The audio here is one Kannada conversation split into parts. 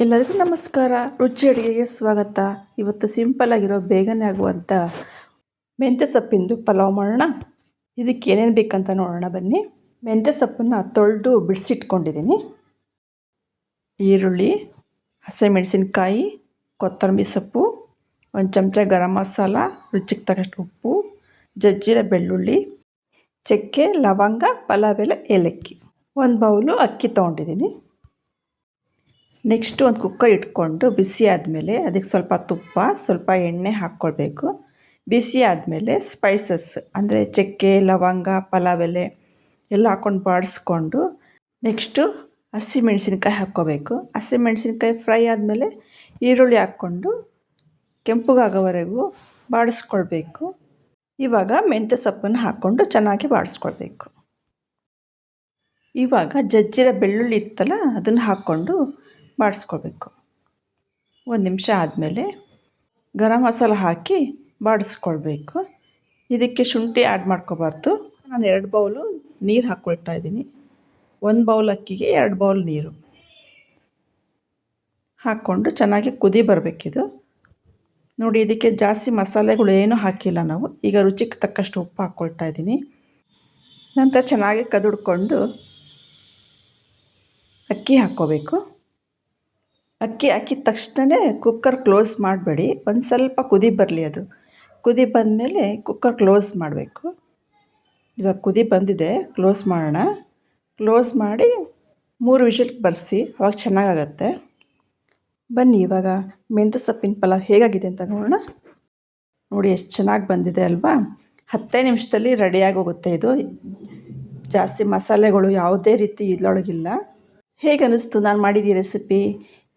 ಎಲ್ಲರಿಗೂ ನಮಸ್ಕಾರ. ರುಚಿ ಅಡುಗೆಗೆ ಸ್ವಾಗತ. ಇವತ್ತು ಸಿಂಪಲ್ ಆಗಿರೋ ಬೇಗನೆ ಆಗುವಂಥ ಮೆಂತ್ಯ ಸೊಪ್ಪಿಂದು ಪಲಾವ್ ಮಾಡೋಣ. ಇದಕ್ಕೆ ಏನೇನು ಬೇಕಂತ ನೋಡೋಣ ಬನ್ನಿ. ಮೆಂತ್ಯ ಸೊಪ್ಪನ್ನು ತೊಳೆದು ಬಿಡಿಸಿಟ್ಕೊಂಡಿದ್ದೀನಿ. ಈರುಳ್ಳಿ, ಹಸಿಮೆಣಸಿನ್ಕಾಯಿ, ಕೊತ್ತಂಬರಿ ಸೊಪ್ಪು, ಒಂದು ಚಮಚ ಗರಂ ಮಸಾಲ, ರುಚಿಗೆ ತಕ್ಕಷ್ಟು ಉಪ್ಪು, ಜಜ್ಜಿರ ಬೆಳ್ಳುಳ್ಳಿ, ಚಕ್ಕೆ, ಲವಂಗ, ಪಲಾವ್ ಎಲೆ, ಏಲಕ್ಕಿ, ಒಂದು ಬೌಲು ಅಕ್ಕಿ ತೊಗೊಂಡಿದ್ದೀನಿ. ನೆಕ್ಸ್ಟು ಒಂದು ಕುಕ್ಕರ್ ಇಟ್ಕೊಂಡು ಬಿಸಿ ಆದಮೇಲೆ ಅದಕ್ಕೆ ಸ್ವಲ್ಪ ತುಪ್ಪ, ಸ್ವಲ್ಪ ಎಣ್ಣೆ ಹಾಕ್ಕೊಳ್ಬೇಕು. ಬಿಸಿ ಆದಮೇಲೆ ಸ್ಪೈಸಸ್ ಅಂದರೆ ಚಕ್ಕೆ, ಲವಂಗ, ಪಲಾವ್ ಎಲೆ ಎಲ್ಲ ಹಾಕ್ಕೊಂಡು ಬಾಡಿಸ್ಕೊಂಡು ನೆಕ್ಸ್ಟು ಹಸಿಮೆಣಸಿನ್ಕಾಯಿ ಹಾಕ್ಕೋಬೇಕು. ಹಸಿಮೆಣಸಿನ್ಕಾಯಿ ಫ್ರೈ ಆದಮೇಲೆ ಈರುಳ್ಳಿ ಹಾಕ್ಕೊಂಡು ಕೆಂಪಗಾಗೋವರೆಗೂ ಬಾಡಿಸ್ಕೊಳ್ಬೇಕು. ಇವಾಗ ಮೆಂತ್ಯ ಸೊಪ್ಪನ್ನು ಹಾಕ್ಕೊಂಡು ಚೆನ್ನಾಗಿ ಬಾಡಿಸ್ಕೊಳ್ಬೇಕು. ಇವಾಗ ಜಜ್ಜಿರೋ ಬೆಳ್ಳುಳ್ಳಿ ಇತ್ತಲ್ಲ ಅದನ್ನು ಹಾಕ್ಕೊಂಡು ಬಾಡಿಸ್ಕೊಳ್ಬೇಕು. ಒಂದು ನಿಮಿಷ ಆದಮೇಲೆ ಗರಂ ಮಸಾಲ ಹಾಕಿ ಬಾಡಿಸ್ಕೊಳ್ಬೇಕು. ಇದಕ್ಕೆ ಶುಂಠಿ ಆ್ಯಡ್ ಮಾಡ್ಕೋಬಾರ್ದು. ನಾನು 2 ಬೌಲು ನೀರು ಹಾಕ್ಕೊಳ್ತಾ ಇದ್ದೀನಿ. 1 ಬೌಲ್ ಅಕ್ಕಿಗೆ 2 ಬೌಲ್ ನೀರು ಹಾಕ್ಕೊಂಡು ಚೆನ್ನಾಗಿ ಕುದಿ ಬರಬೇಕಿದು. ನೋಡಿ, ಇದಕ್ಕೆ ಜಾಸ್ತಿ ಮಸಾಲೆಗಳು ಏನೂ ಹಾಕಿಲ್ಲ ನಾವು. ಈಗ ರುಚಿಗೆ ತಕ್ಕಷ್ಟು ಉಪ್ಪು ಹಾಕ್ಕೊಳ್ತಾ ಇದ್ದೀನಿ. ನಂತರ ಚೆನ್ನಾಗಿ ಕದುಡ್ಕೊಂಡು ಅಕ್ಕಿ ಹಾಕ್ಕೋಬೇಕು. ಅಕ್ಕಿ ಹಾಕಿದ ತಕ್ಷಣ ಕುಕ್ಕರ್ ಕ್ಲೋಸ್ ಮಾಡಬೇಡಿ. ಒಂದು ಸ್ವಲ್ಪ ಕುದಿ ಬರಲಿ. ಅದು ಕುದಿ ಬಂದಮೇಲೆ ಕುಕ್ಕರ್ ಕ್ಲೋಸ್ ಮಾಡಬೇಕು. ಇವಾಗ ಕುದಿ ಬಂದಿದೆ, ಕ್ಲೋಸ್ ಮಾಡೋಣ. ಕ್ಲೋಸ್ ಮಾಡಿ 3 ವಿಷಲ್ ಬರೆಸಿ, ಅವಾಗ ಚೆನ್ನಾಗಾಗತ್ತೆ. ಬನ್ನಿ ಇವಾಗ ಮೆಂತ್ಯ ಸೊಪ್ಪಿನ ಪಲಾವ್ ಹೇಗಾಗಿದೆ ಅಂತ ನೋಡೋಣ. ನೋಡಿ ಎಷ್ಟು ಚೆನ್ನಾಗಿ ಬಂದಿದೆ ಅಲ್ವಾ. 10 ನಿಮಿಷದಲ್ಲಿ ರೆಡಿಯಾಗಿ ಹೋಗುತ್ತೆ ಇದು. ಜಾಸ್ತಿ ಮಸಾಲೆಗಳು ಯಾವುದೇ ರೀತಿ ಇದ್ರೊಳಗಿಲ್ಲ. ಹೇಗೆ ಅನ್ನಿಸ್ತು ನಾನು ಮಾಡಿದ ರೆಸಿಪಿ?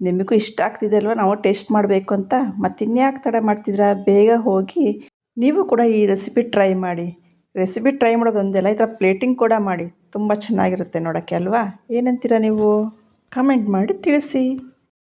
ನಿಮಗೂ ಇಷ್ಟ ಆಗ್ತಿದೆ ಅಲ್ವಾ? ನಾವು ಟೇಸ್ಟ್ ಮಾಡಬೇಕು ಅಂತ. ಮತ್ತಿನ್ಯಾಕೆ ತಡ ಮಾಡ್ತಿದ್ದೀರಾ? ಬೇಗ ಹೋಗಿ ನೀವು ಕೂಡ ಈ ರೆಸಿಪಿ ಟ್ರೈ ಮಾಡಿ. ರೆಸಿಪಿ ಟ್ರೈ ಮಾಡೋದೊಂದೆಲ್ಲ, ಈ ಥರ ಪ್ಲೇಟಿಂಗ್ ಕೂಡ ಮಾಡಿ. ತುಂಬ ಚೆನ್ನಾಗಿರುತ್ತೆ ನೋಡೋಕ್ಕೆ ಅಲ್ವಾ? ಏನಂತೀರಾ ನೀವು? ಕಮೆಂಟ್ ಮಾಡಿ ತಿಳಿಸಿ.